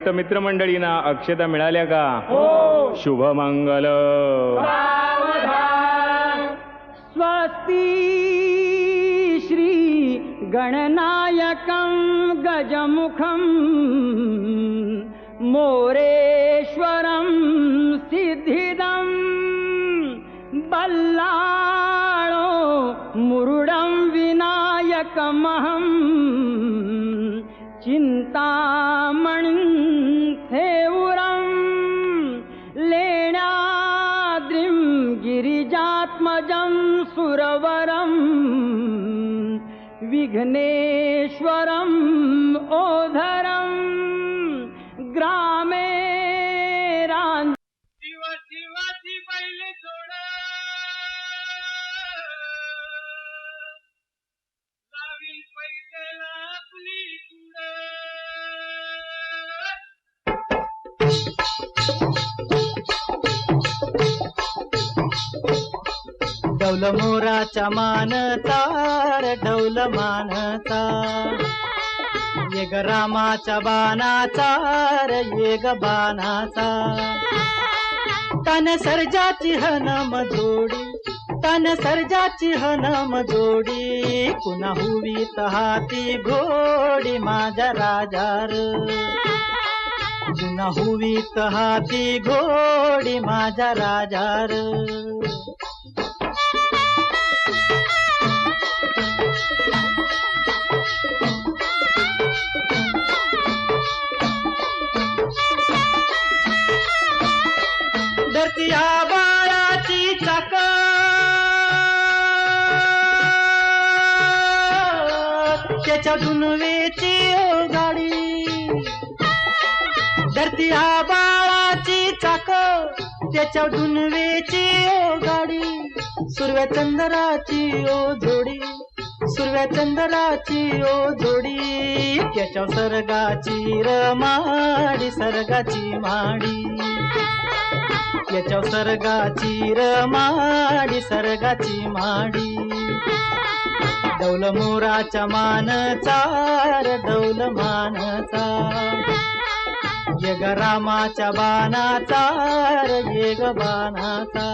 मित्रमंडळींना अक्षता मिळाल्या का? हो. शुभमंगल. स्वस्ती श्री गणनायकं गजमुखं मोरेश्वरं सिद्धिदं बल्लाळो मुरुडं विनायकमहं चिंतामणिं थेउरं लेण्याद्रिं गिरिजात्मजं सुरवरं विघ्नेश्वरं ओधरं ग्रामे शिवाची पहिले सोड लावी पैसेला आपली डौल मोराच्या मानता डौल मानता ये ग रामाच्या बाणाचा ये ग बाणाचा तन सर्जाची हनम जोडी तन सर्जाची हनम जोडी पुन्हा हुवीत हाती घोडी माझ्या राजार पुन्हा हुवीत हाती घोडी माझ्या राजार धरतीया बाळाची चाक त्याच्या दुनवेची गाडी धरतीया बाळाची चाक त्याच्या दुनवेची गाडी सुरव्या चंद्राची ओ जोडी सुरव्या चंद्राची ओ जोडी त्याच्या सर्गाची रमाडी सर्गाची माडी याच्या सर्गाची रमाडी सर्गाची माडी डौल मोराच्या मानचा डौल मानचा ये ग रामाच्या बाणाचा ये ग बाणाचा